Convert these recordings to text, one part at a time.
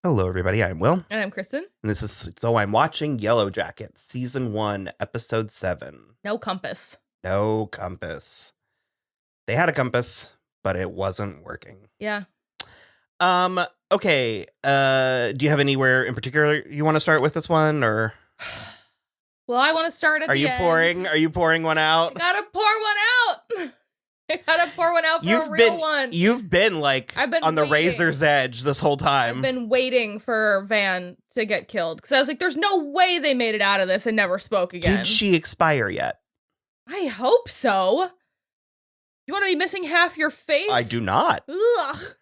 Hello, everybody. I'm Will. And I'm Kristen. And this is So I'm Watching Yellowjackets, Season 1, Episode 7. No compass. No compass. They had a compass, but it wasn't working. Yeah. Okay. Do you have anywhere in particular you want to start with this one, or? Well, I want to start at the end. Are you pouring one out? I gotta pour one out. I gotta pour one out for a real one. You've been on the razor's edge this whole time. I've been waiting for Van to get killed because I was like, there's no way they made it out of this and never spoke again. Did she expire yet? I hope so. You want to be missing half your face? I do not. Ugh.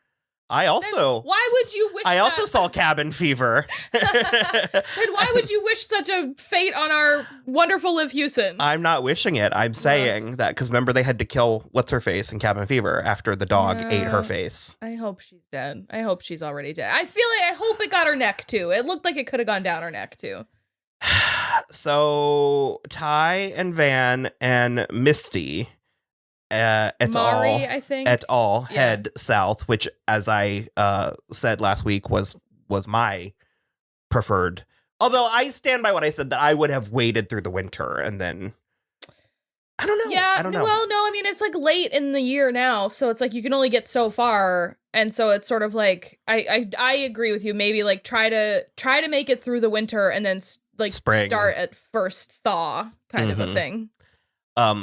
Why would you wish I also saw cabin fever. Then why would you wish such a fate on our wonderful Liv Hewson? I'm not wishing it. I'm saying that because remember they had to kill what's-her-face in cabin fever after the dog ate her face. I hope she's dead. I hope she's already dead. I hope it got her neck too. It looked like it could have gone down her neck too. So Ty and Van and Misty et al. Head south, which, as I said last week, was my preferred. Although I stand by what I said, that I would have waited through the winter and then I don't know. Yeah, I don't know. Well, no, I mean it's like late in the year now, so it's like you can only get so far, and so it's sort of like I agree with you. Maybe like try to make it through the winter and then like Spring. Start at first thaw kind of a thing.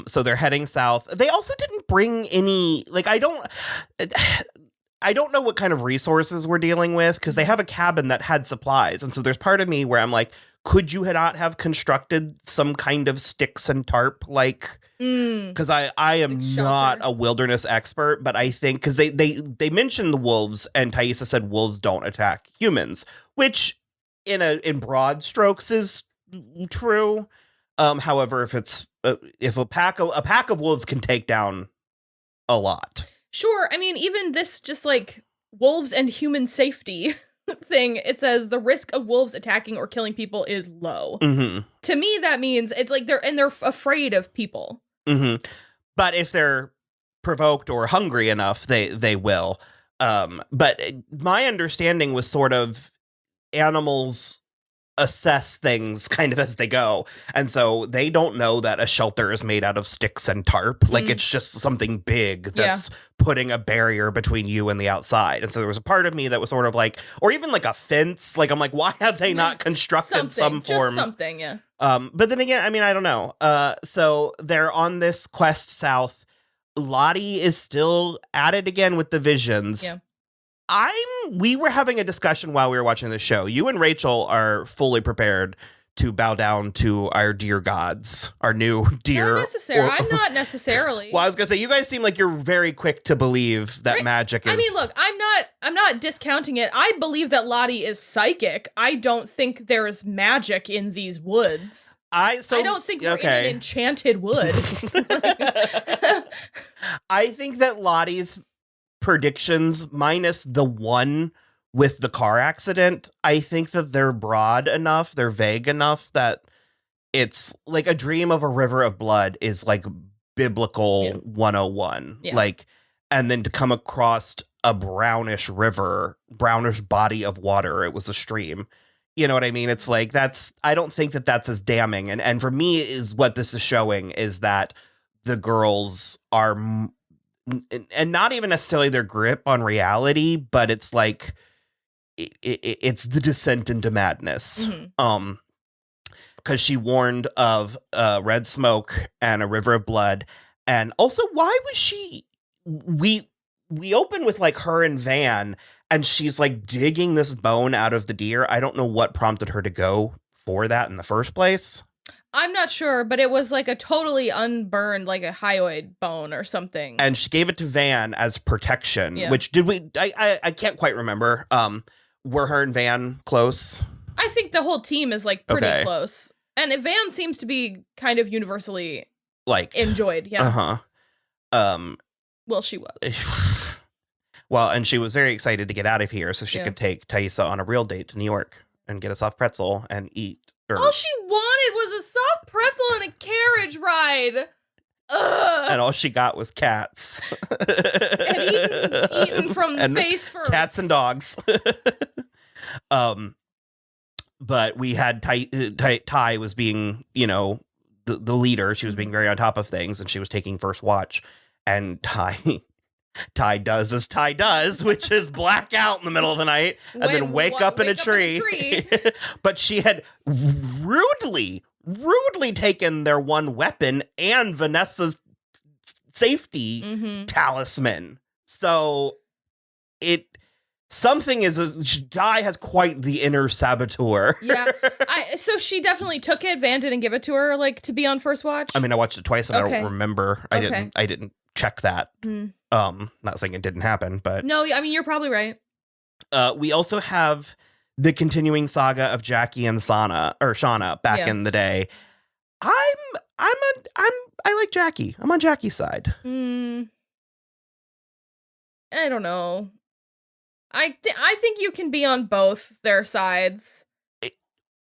So they're heading south. They also didn't bring any, I don't know what kind of resources we're dealing with, because they have a cabin that had supplies. And so there's part of me where I'm like, could you not have constructed some kind of sticks and tarp? Because I am not a wilderness expert, but I think because they mentioned the wolves, and Taissa said wolves don't attack humans, which in broad strokes is true. However, if a pack of wolves can take down a lot. Sure. I mean, even this just like wolves and human safety thing, it says the risk of wolves attacking or killing people is low. Mm-hmm. To me, that means it's like they're afraid of people. Mm-hmm. But if they're provoked or hungry enough, they will. But my understanding was sort of animals assess things kind of as they go, and so they don't know that a shelter is made out of sticks and tarp. It's just something big that's putting a barrier between you and the outside. And so there was a part of me that was sort of like, or even like a fence, I'm like, why have they not constructed some form, just something? But then again, I mean, I don't know. So they're on this quest south. Lottie is still at it again with the visions. We were having a discussion while we were watching the show. You and Rachel are fully prepared to bow down to our dear gods, our new dear. Not necessarily. I'm not necessarily. Well, I was gonna say, you guys seem like you're very quick to believe that magic is. I mean, look, I'm not discounting it. I believe that Lottie is psychic. I don't think there's magic in these woods. I don't think we're in an enchanted wood. I think that Lottie's predictions, minus the one with the car accident, I think that they're broad enough, they're vague enough that it's like a dream of a river of blood is like biblical 101. And then to come across a brownish body of water, it was a stream. You know what I mean? It's like, I don't think that that's as damning. And for me, is what this is showing is that the girls are, and not even necessarily their grip on reality, but it's like it's the descent into madness. Because she warned of red smoke and a river of blood, and also why was she? We open with like her and Van, and she's like digging this bone out of the deer. I don't know what prompted her to go for that in the first place. I'm not sure, but it was like a totally unburned, like a hyoid bone or something. And she gave it to Van as protection, which I can't quite remember. Were her and Van close? I think the whole team is like pretty close. And Van seems to be kind of universally enjoyed. Yeah. Well, she was. Well, and she was very excited to get out of here so she could take Taissa on a real date to New York and get a soft pretzel and eat. All she wanted was a soft pretzel and a carriage ride. Ugh. And all she got was cats. And eaten from face first. Cats and dogs. But we had Ty was being, the leader. She was being very on top of things, and she was taking first watch. And Ty does as Ty does, which is black out in the middle of the night and then wake up in a tree. But she had rudely taken their one weapon and Vanessa's safety talisman. So Ty has quite the inner saboteur. Yeah. So she definitely took it. Van didn't give it to her, like, to be on first watch? I mean, I watched it twice and I don't remember. I didn't check that. Not saying it didn't happen, but no, I mean, you're probably right. We also have the continuing saga of Jackie and Shauna back in the day. I like Jackie. I'm on Jackie's side. I don't know. I think you can be on both their sides.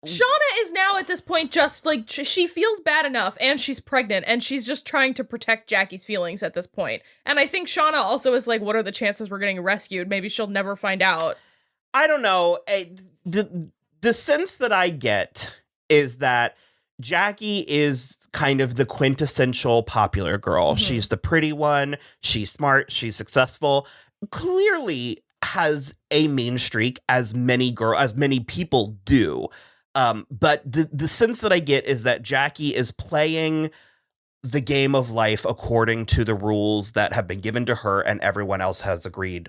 Shauna is now at this point just like she feels bad enough, and she's pregnant, and she's just trying to protect Jackie's feelings at this point. And I think Shauna also is like, what are the chances we're getting rescued? Maybe she'll never find out. I don't know. The sense that I get is that Jackie is kind of the quintessential popular girl. She's the pretty one. She's smart. She's successful. Clearly has a mean streak, as many people do. But the sense that I get is that Jackie is playing the game of life according to the rules that have been given to her and everyone else has agreed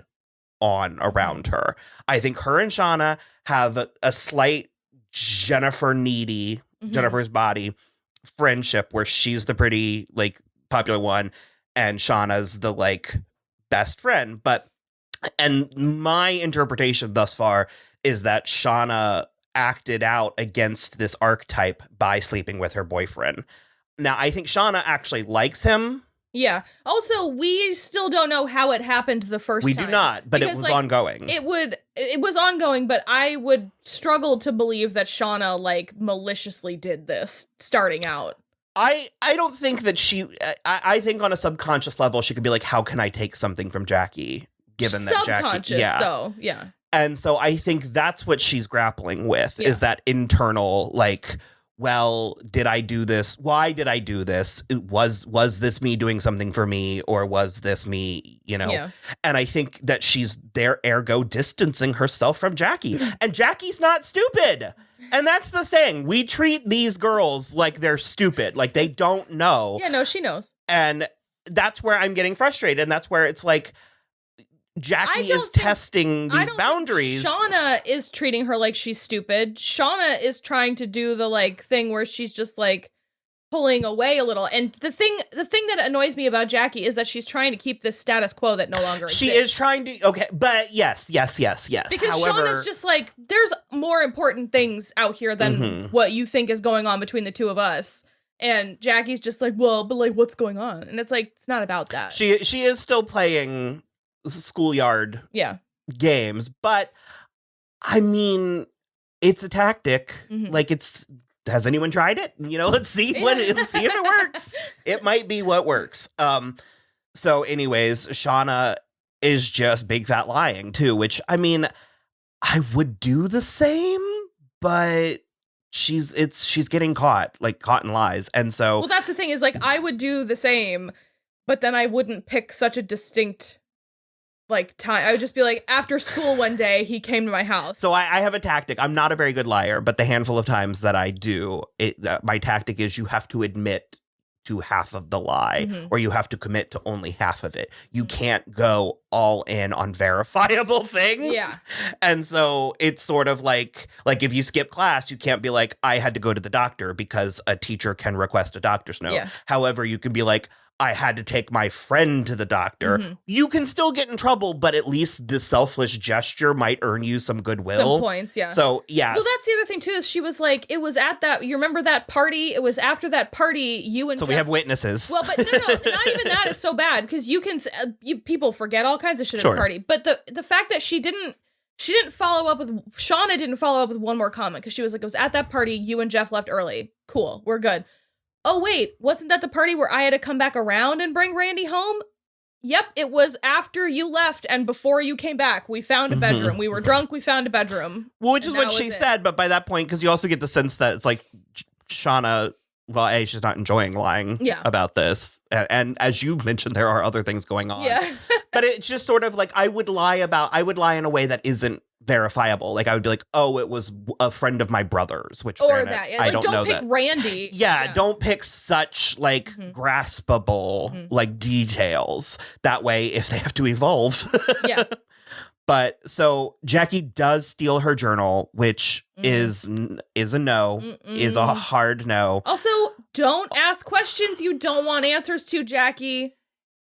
on around her. I think her and Shauna have a slight Jennifer's body friendship where she's the pretty, like, popular one and Shauna's the, like, best friend. And my interpretation thus far is that Shauna acted out against this archetype by sleeping with her boyfriend. Now, I think Shauna actually likes him. Yeah. Also, we still don't know how it happened the first time. We do not, but because, it was ongoing. It was ongoing, but I would struggle to believe that Shauna, like, maliciously did this starting out. I don't think that I think on a subconscious level, she could be like, how can I take something from Jackie? Given that subconscious, Jackie, though, yeah. And so I think that's what she's grappling with, is that internal, like, well, did I do this? Why did I do this? Was this me doing something for me, or was this me, Yeah. And I think that she's there, ergo distancing herself from Jackie. And Jackie's not stupid. And that's the thing. We treat these girls like they're stupid, like they don't know. Yeah, no, she knows. And that's where I'm getting frustrated. And that's where it's like, Jackie is testing these boundaries. Shauna is treating her like she's stupid. Shauna is trying to do the, like, thing where she's just, like, pulling away a little. And the thing that annoys me about Jackie is that she's trying to keep this status quo that no longer exists. She is trying to, okay, but yes. Because Shauna's just like, there's more important things out here than what you think is going on between the two of us. And Jackie's just like, well, but, like, what's going on? And it's like, it's not about that. She is still playing schoolyard games, but I mean, it's a tactic. Like, has anyone tried it? Let's see if it works. It might be what works. So anyways, Shauna is just big fat lying too, which, I mean, I would do the same, but she's getting caught in lies. And so, well, that's the thing, is, like, I would do the same, but then I wouldn't pick such a distinct, like, time. I would just be like, after school one day, he came to my house. So I have a tactic. I'm not a very good liar, but the handful of times that I do, my tactic is you have to admit to half of the lie, or you have to commit to only half of it. You can't go all in on verifiable things. Yeah. And so it's sort of like if you skip class, you can't be like, I had to go to the doctor, because a teacher can request a doctor's note. Yeah. However, you can be like, I had to take my friend to the doctor. You can still get in trouble, but at least the selfless gesture might earn you some goodwill. Some points, yeah. So, yeah. Well, that's the other thing, too, is she was like, it was at that, you remember that party? It was after that party, you and So Jeff, we have witnesses. Well, but no, not even that is so bad, because you can, people forget all kinds of shit at a party. But the fact that she didn't follow up with, Shauna didn't follow up with one more comment, because she was like, it was at that party, you and Jeff left early. Cool, we're good. Oh, wait, wasn't that the party where I had to come back around and bring Randy home? Yep, it was after you left and before you came back. We found a bedroom. We were drunk. We found a bedroom. Well, which is what she said. But by that point, because you also get the sense that it's like Shauna, well, she's not enjoying lying about this. And as you mentioned, there are other things going on. Yeah. But it's just sort of like I would lie in a way that isn't verifiable. Like I would be like, oh, it was a friend of my brother's, which or that. Yeah. I like, don't know pick that. Randy. Yeah, don't pick such like graspable like details. That way, if they have to evolve. Yeah. But so Jackie does steal her journal, which is a no, is a hard no. Also, don't ask questions you don't want answers to, Jackie.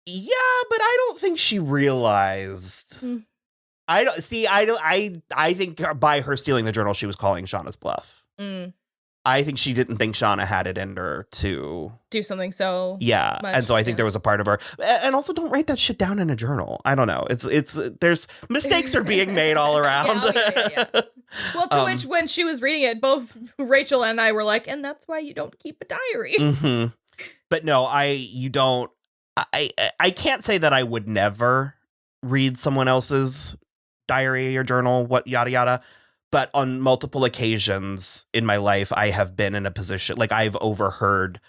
Yeah, but I don't think she realized. I think by her stealing the journal, she was calling Shauna's bluff. I think she didn't think Shauna had it in her to do something so much, and so I think there was a part of her, and also don't write that shit down in a journal. I don't know. It's there's mistakes are being made all around. Well, to which when she was reading it, both Rachel and I were like, and that's why you don't keep a diary. But no, you don't. I can't say that I would never read someone else's diary or journal, what yada yada. But on multiple occasions in my life, I have been in a position, like I've overheard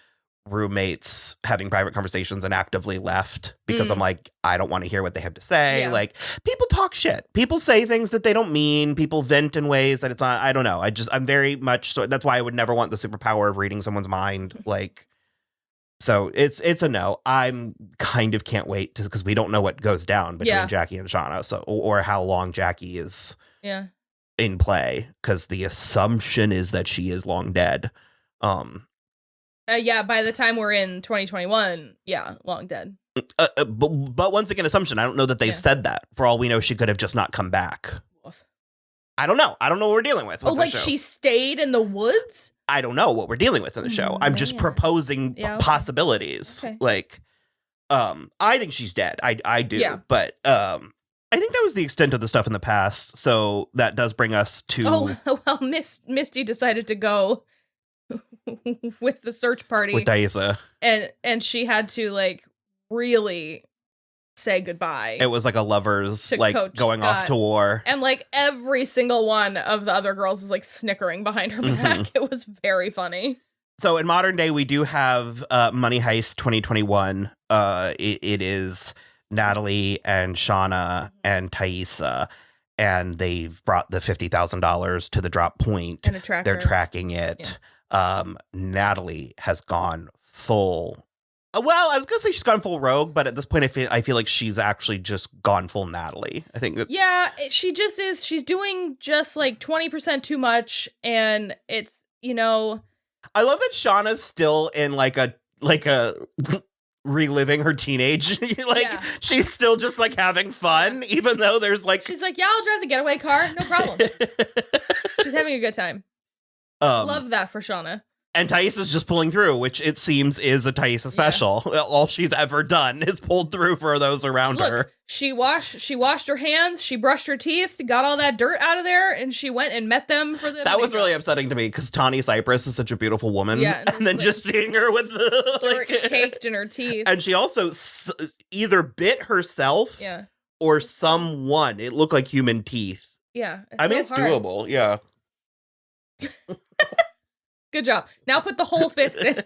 roommates having private conversations and actively left because I'm like, I don't want to hear what they have to say. Yeah. Like people talk shit. People say things that they don't mean. People vent in ways that it's not, I don't know. I'm very much, so that's why I would never want the superpower of reading someone's mind. Like, so it's a no. I'm kind of can't wait because we don't know what goes down between Jackie and Shauna. So, or how long Jackie is. Yeah. In play, because the assumption is that she is long dead. By the time we're in 2021, long dead. But once again, assumption. I don't know that they've said that. For all we know, she could have just not come back. Oof. I don't know. I don't know what we're dealing with. Oh, like she stayed in the woods? I don't know what we're dealing with in the show. I'm just proposing possibilities. Okay. Like, I think she's dead. I do. But I think that was the extent of the stuff in the past. So that does bring us to... Oh, well, Misty decided to go with the search party. With Taissa. And she had to, like, really say goodbye. It was like a lover's, like, Coach going Scott. Off to war. And, like, every single one of the other girls was, like, snickering behind her back. It was very funny. So in modern day, we do have Money Heist 2021. It is... Natalie and Shauna and Taissa, and they've brought the $50,000 to the drop point. And a tracker. They're tracking it. Yeah. Natalie has gone full. Well, I was gonna say she's gone full rogue, but at this point, I feel like she's actually just gone full Natalie. I think. She just is. She's doing just like 20% too much, and it's I love that Shauna's still in like a. Reliving her teenage, she's still just like having fun, even though there's like she's like, I'll drive the getaway car, no problem. She's having a good time. Love that for Shauna. And Taissa's just pulling through, which it seems is a Taissa special. All she's ever done is pulled through for those around her. She washed her hands, she brushed her teeth, got all that dirt out of there, and she went and met them for the. That was really upsetting to me because Tawny Cypress is such a beautiful woman. Yeah, and then just seeing her with the dirt caked in her teeth. And she also either bit herself or someone. It looked like human teeth. Yeah. It's doable. Yeah. Good job. Now put the whole fist in.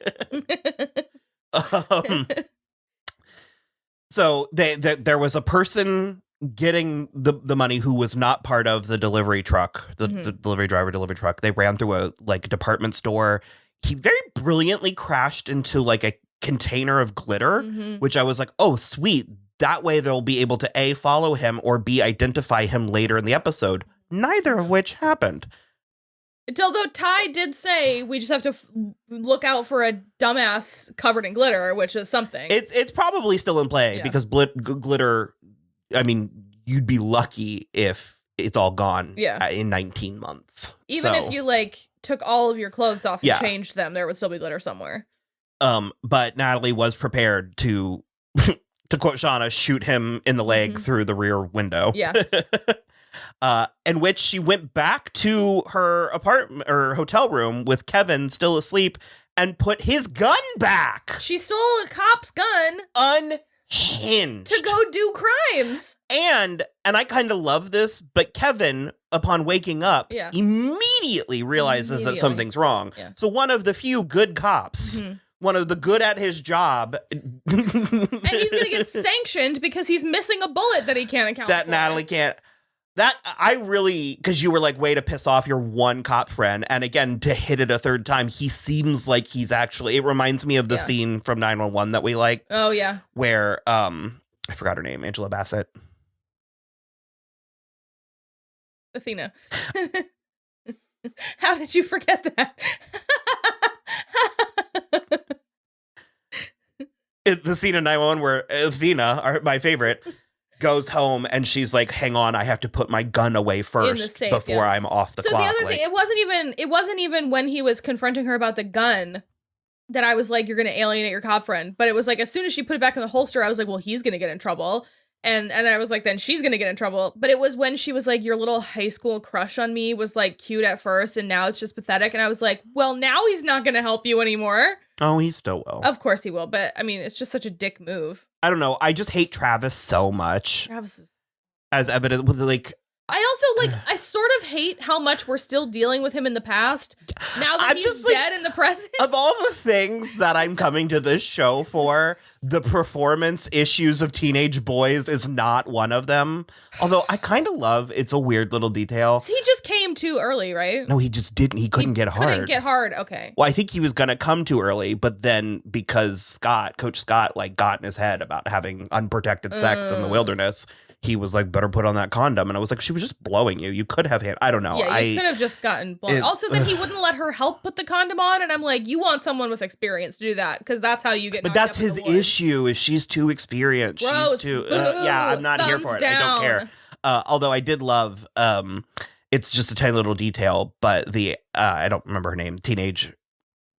So there was a person getting the money who was not part of the delivery truck, the delivery truck. They ran through a like department store. He very brilliantly crashed into like a container of glitter, which I was like, oh, sweet. That way they'll be able to A, follow him, or B, identify him later in the episode. Neither of which happened. Although Ty did say we just have to look out for a dumbass covered in glitter, which is something. It's probably still in play because glitter, I mean, you'd be lucky if it's all gone in 19 months. Even if you like took all of your clothes off and changed them, there would still be glitter somewhere. But Natalie was prepared to, to quote Shauna, shoot him in the leg through the rear window. Yeah. In which she went back to her apartment or hotel room with Kevin still asleep and put his gun back. She stole a cop's gun. hinged to go do crimes. And I kind of love this, but Kevin, upon waking up, immediately realizes that something's wrong. Yeah. So one of the few good cops, one of the good at his job. And he's going to get sanctioned because he's missing a bullet that he can't account for. That Natalie can't. That, I really, because you were like, way to piss off your one cop friend. And again, to hit it a third time, he seems like he's actually, it reminds me of the scene from 911 that we liked. Oh, yeah. Where, I forgot her name, Angela Bassett. Athena. How did you forget that? The scene in 911 where Athena, my favorite, goes home and she's like, hang on, I have to put my gun away first before I'm off the clock. So the other thing, it wasn't even when he was confronting her about the gun that I was like, you're going to alienate your cop friend. But it was like, as soon as she put it back in the holster, I was like, well, he's going to get in trouble. And I was like, then she's going to get in trouble. But it was when she was like, your little high school crush on me was like cute at first. And now it's just pathetic. And I was like, well, now he's not going to help you anymore. Oh, he still will. Of course he will. But I mean, it's just such a dick move. I don't know. I just hate Travis so much. Travis is... As evident with like... I also, like, I sort of hate how much we're still dealing with him in the past. Now that he's dead in the present. Of all the things that I'm coming to this show for, the performance issues of teenage boys is not one of them. Although I kind of love, it's a weird little detail. So he just came too early, right? No, he just didn't. He couldn't get hard. Couldn't get hard, okay. Well, I think he was going to come too early, but then because Coach Scott, like, got in his head about having unprotected sex in the wilderness, he was like, better put on that condom. And I was like, she was just blowing you. You could have I don't know. Yeah, you could have just gotten blown. Also, then he wouldn't let her help put the condom on. And I'm like, you want someone with experience to do that because that's how you get knocked But that's up in his the woods. issue is she's too experienced. Gross. She's too, yeah, I'm not here for it. Down. I don't care. Although I did love, it's just a tiny little detail, but I don't remember her name, teenage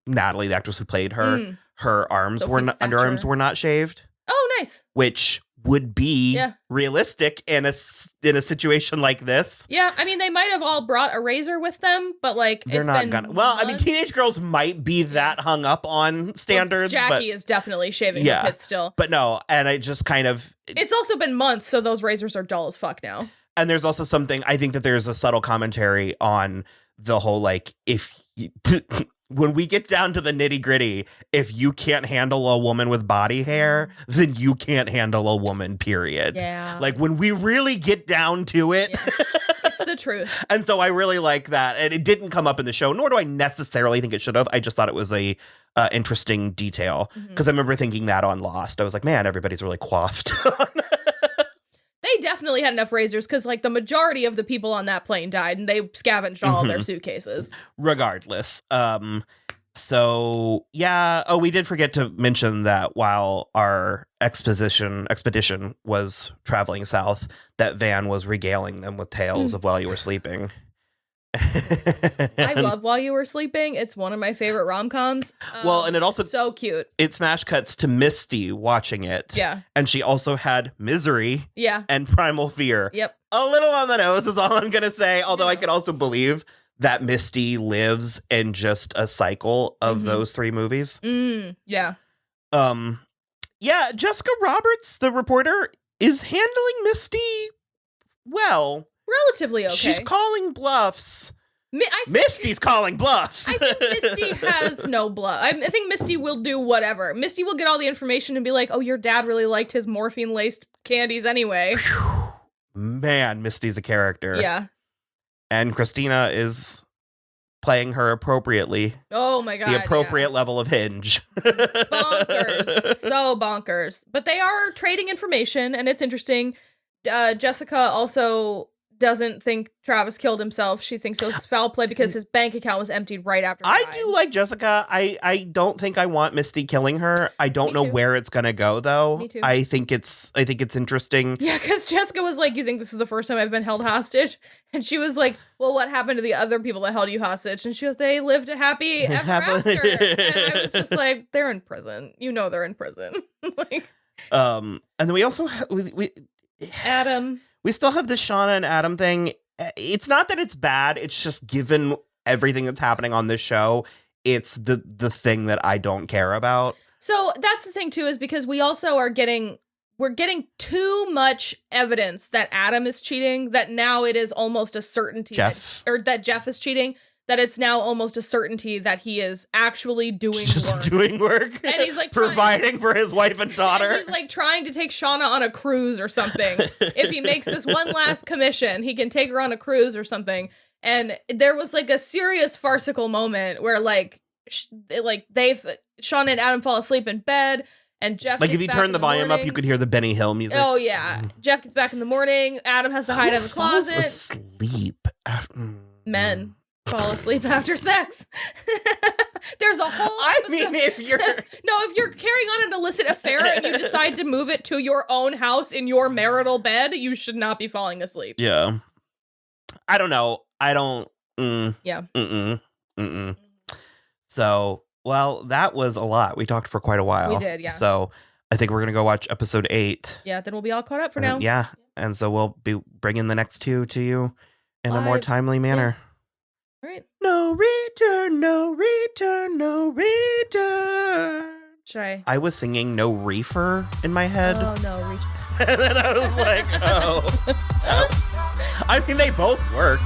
Natalie, the actress who played her, her underarms were not shaved. Oh, nice. Which would be realistic in a situation like this. Yeah, I mean, they might have all brought a razor with them, but like they're not gonna. Well, I mean, teenage girls might be that hung up on standards. Well, Jackie is definitely shaving her pits still, but no, and I just kind of. It's also been months, so those razors are dull as fuck now. And there's also something I think that there's a subtle commentary on the whole like if. When we get down to the nitty gritty, if you can't handle a woman with body hair, then you can't handle a woman, period. Yeah. Like when we really get down to it. Yeah. It's the truth. And so I really like that. And it didn't come up in the show, nor do I necessarily think it should have. I just thought it was a interesting detail because I remember thinking that on Lost. I was like, man, everybody's really coiffed. They definitely had enough razors because, like, the majority of the people on that plane died and they scavenged all their suitcases. Regardless. So, yeah. Oh, we did forget to mention that while our expedition was traveling south, that Van was regaling them with tales of While You Were Sleeping. I love While You Were Sleeping. It's one of my favorite rom-coms. Well, and it also so cute. It smash cuts to Misty watching it. Yeah. And she also had Misery. Yeah. And Primal Fear. Yep. A little on the nose is all I'm gonna say. Although I can also believe that Misty lives in just a cycle of those three movies. Yeah. Yeah, Jessica Roberts, the reporter, is handling Misty well. Relatively okay. She's calling bluffs. Misty's calling bluffs. I think Misty has no bluff. I think Misty will do whatever. Misty will get all the information and be like, oh, your dad really liked his morphine-laced candies anyway. Man, Misty's a character. Yeah. And Christina is playing her appropriately. Oh my God. The appropriate level of hinge. Bonkers. So bonkers. But they are trading information, and it's interesting. Jessica also doesn't think Travis killed himself. She thinks it was foul play because his bank account was emptied right after he died. I do like Jessica. I don't think I want Misty killing her. I don't know where it's gonna go though. Me too. I think it's interesting. Yeah, because Jessica was like, you think this is the first time I've been held hostage? And she was like, well, what happened to the other people that held you hostage? And she goes, they lived a happy ever after. And I was just like, they're in prison. You know they're in prison. Like, and then we also Adam. We still have the Shauna and Adam thing. It's not that it's bad. It's just given everything that's happening on this show, it's the thing that I don't care about. So that's the thing, too, is because we also are getting we're getting too much evidence that Adam is cheating, that now it is almost a certainty that Jeff is cheating, that it's now almost a certainty that he is actually doing work. And he's like providing for his wife and daughter. And he's like trying to take Shauna on a cruise or something. If he makes this one last commission, he can take her on a cruise or something. And there was like a serious farcical moment where like Shauna and Adam fall asleep in bed. And Jeff, like if you turn the volume up, you could hear the Benny Hill music. Oh yeah, Jeff gets back in the morning. Adam has to hide in the closet. Asleep. Men fall asleep after sex. There's a whole episode. I mean, if you're carrying on an illicit affair and you decide to move it to your own house in your marital bed, you should not be falling asleep. Yeah. I don't know. Yeah. So, well, that was a lot. We talked for quite a while. We did, yeah. So I think we're going to go watch episode 8. Yeah, then we'll be all caught up for now. Yeah. And so we'll be bringing the next 2 to you in a more timely manner. Yeah. All right. No return, no return, no return. I was singing No Reefer in my head. Oh, no, return. And then I was like, oh. I mean, they both work.